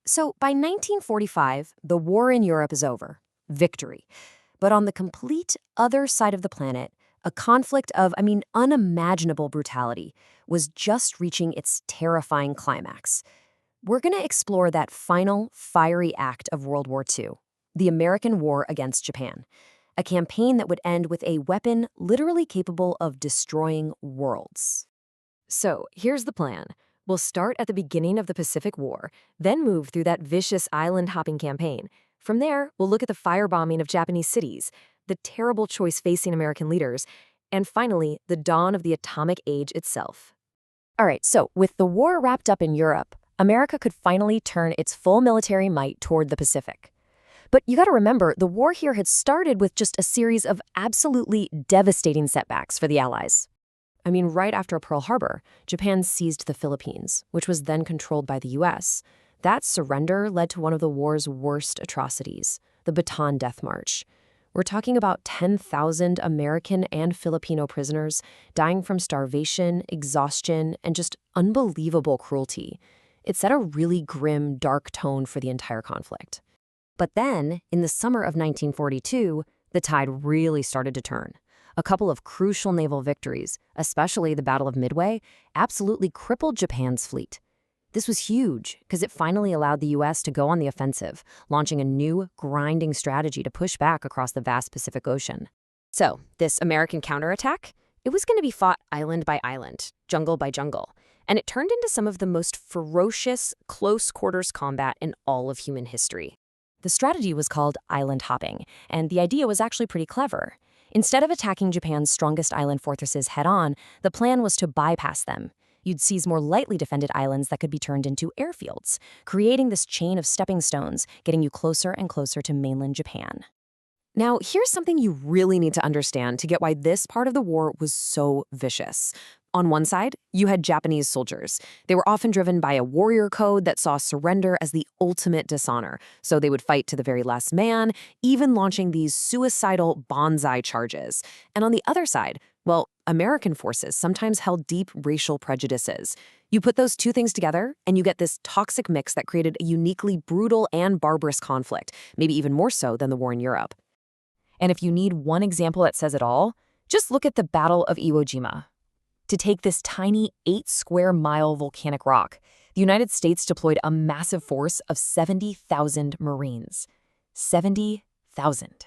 So by 1945, the war in Europe is over. Victory. But on the complete other side of the planet, a conflict of, unimaginable brutality was just reaching its terrifying climax. We're going to explore that final, fiery act of World War II, the American War against Japan, a campaign that would end with a weapon literally capable of destroying worlds. So here's the plan. We'll start at the beginning of the Pacific War, then move through that vicious island hopping campaign. From there, we'll look at the firebombing of Japanese cities, the terrible choice facing American leaders, and finally, the dawn of the atomic age itself. All right, so with the war wrapped up in Europe, America could finally turn its full military might toward the Pacific. But you gotta remember, the war here had started with just a series of absolutely devastating setbacks for the Allies. Right after Pearl Harbor, Japan seized the Philippines, which was then controlled by the U.S. That surrender led to one of the war's worst atrocities, the Bataan Death March. We're talking about 10,000 American and Filipino prisoners dying from starvation, exhaustion, and just unbelievable cruelty. It set a really grim, dark tone for the entire conflict. But then, in the summer of 1942, the tide really started to turn. A couple of crucial naval victories, especially the Battle of Midway, absolutely crippled Japan's fleet. This was huge because it finally allowed the U.S. to go on the offensive, launching a new, grinding strategy to push back across the vast Pacific Ocean. So, this American counterattack? It was going to be fought island by island, jungle by jungle, and it turned into some of the most ferocious, close-quarters combat in all of human history. The strategy was called island hopping, and the idea was actually pretty clever. Instead of attacking Japan's strongest island fortresses head-on, the plan was to bypass them. You'd seize more lightly defended islands that could be turned into airfields, creating this chain of stepping stones, getting you closer and closer to mainland Japan. Now, here's something you really need to understand to get why this part of the war was so vicious. On one side, you had Japanese soldiers. They were often driven by a warrior code that saw surrender as the ultimate dishonor, so they would fight to the very last man, even launching these suicidal banzai charges. And on the other side, well, American forces sometimes held deep racial prejudices. You put those two things together, and you get this toxic mix that created a uniquely brutal and barbarous conflict, maybe even more so than the war in Europe. And if you need one example that says it all, just look at the Battle of Iwo Jima. To take this tiny 8-square-mile volcanic rock, the United States deployed a massive force of 70,000 Marines. 70,000.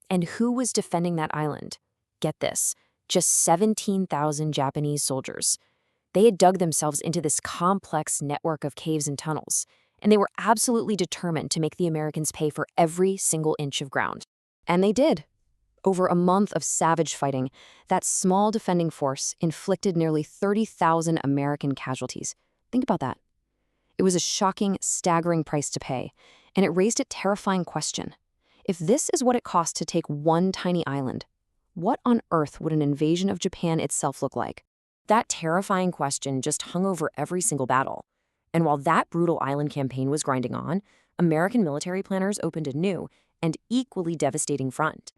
And who was defending that island? Get this, just 17,000 Japanese soldiers. They had dug themselves into this complex network of caves and tunnels, and they were absolutely determined to make the Americans pay for every single inch of ground. And they did. Over a month of savage fighting, that small defending force inflicted nearly 30,000 American casualties. Think about that. It was a shocking, staggering price to pay, and it raised a terrifying question. If this is what it cost to take one tiny island, what on earth would an invasion of Japan itself look like? That terrifying question just hung over every single battle. And while that brutal island campaign was grinding on, American military planners opened a new and equally devastating front.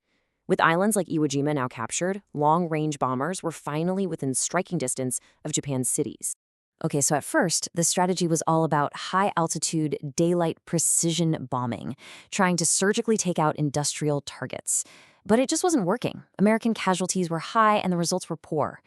With islands like Iwo Jima now captured, long-range bombers were finally within striking distance of Japan's cities. Okay, so at first, the strategy was all about high-altitude, daylight precision bombing, trying to surgically take out industrial targets. But it just wasn't working. American casualties were high and the results were poor.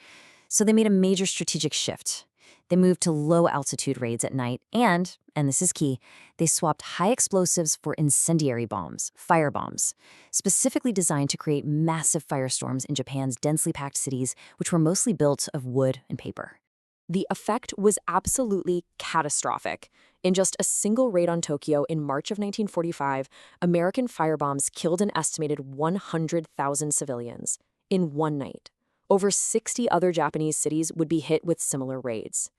So they made a major strategic shift. They moved to low-altitude raids at night and this is key, they swapped high explosives for incendiary bombs, firebombs, specifically designed to create massive firestorms in Japan's densely packed cities, which were mostly built of wood and paper. The effect was absolutely catastrophic. In just a single raid on Tokyo in March of 1945, American firebombs killed an estimated 100,000 civilians in one night. Over 60 other Japanese cities would be hit with similar raids.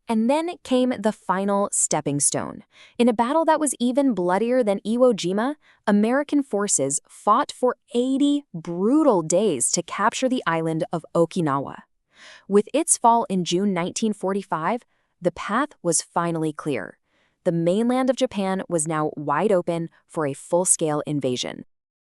And then came the final stepping stone. In a battle that was even bloodier than Iwo Jima, American forces fought for 80 brutal days to capture the island of Okinawa. With its fall in June 1945, the path was finally clear. The mainland of Japan was now wide open for a full-scale invasion.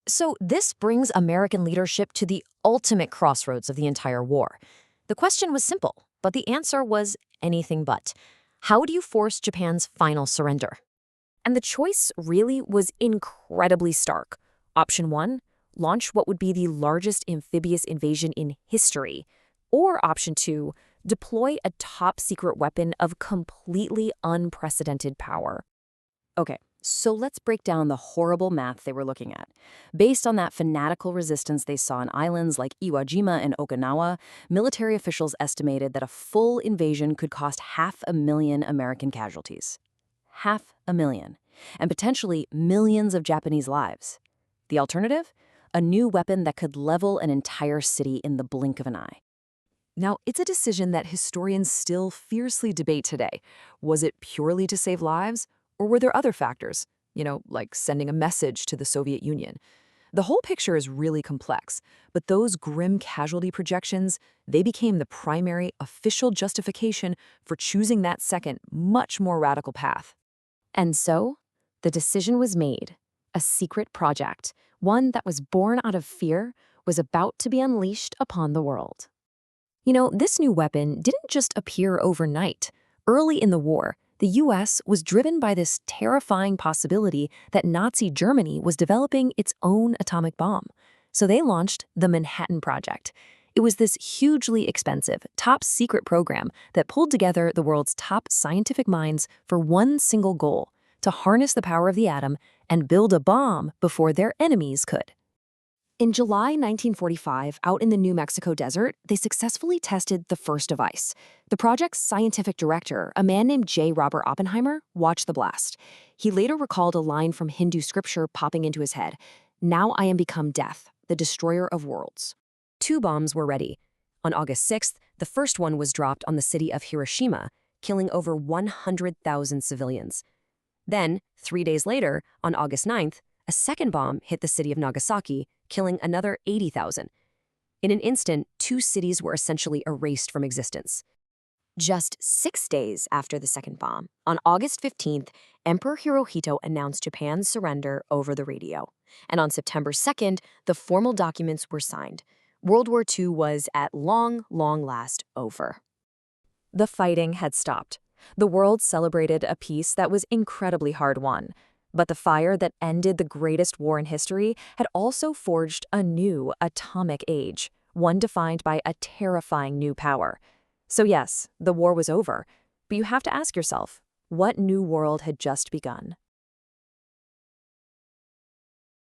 So this brings American leadership to the ultimate crossroads of the entire war. The question was simple, but the answer was anything but. How do you force Japan's final surrender? And the choice really was incredibly stark. Option 1, launch what would be the largest amphibious invasion in history. Or Option 2, deploy a top-secret weapon of completely unprecedented power. Okay, so let's break down the horrible math they were looking at. Based on that fanatical resistance they saw in islands like Iwo Jima and Okinawa, military officials estimated that a full invasion could cost 500,000 American casualties. 500,000. And potentially millions of Japanese lives. The alternative? A new weapon that could level an entire city in the blink of an eye. Now, it's a decision that historians still fiercely debate today. Was it purely to save lives, or were there other factors? Like sending a message to the Soviet Union. The whole picture is really complex, but those grim casualty projections, they became the primary official justification for choosing that second, much more radical path. And so, the decision was made. A secret project, one that was born out of fear, was about to be unleashed upon the world. This new weapon didn't just appear overnight. Early in the war, the US was driven by this terrifying possibility that Nazi Germany was developing its own atomic bomb. So they launched the Manhattan Project. It was this hugely expensive, top-secret program that pulled together the world's top scientific minds for one single goal: to harness the power of the atom and build a bomb before their enemies could. In July 1945, out in the New Mexico desert, they successfully tested the first device. The project's scientific director, a man named J. Robert Oppenheimer, watched the blast. He later recalled a line from Hindu scripture popping into his head: "Now I am become death, the destroyer of worlds." 2 bombs were ready. On August 6th, the first one was dropped on the city of Hiroshima, killing over 100,000 civilians. Then, 3 days later, on August 9th, a second bomb hit the city of Nagasaki, killing another 80,000. In an instant, 2 cities were essentially erased from existence. Just 6 days after the second bomb, on August 15th, Emperor Hirohito announced Japan's surrender over the radio. And on September 2nd, the formal documents were signed. World War II was, at long last, over. The fighting had stopped. The world celebrated a peace that was incredibly hard-won. But the fire that ended the greatest war in history had also forged a new atomic age, one defined by a terrifying new power. So yes, the war was over, but you have to ask yourself, what new world had just begun?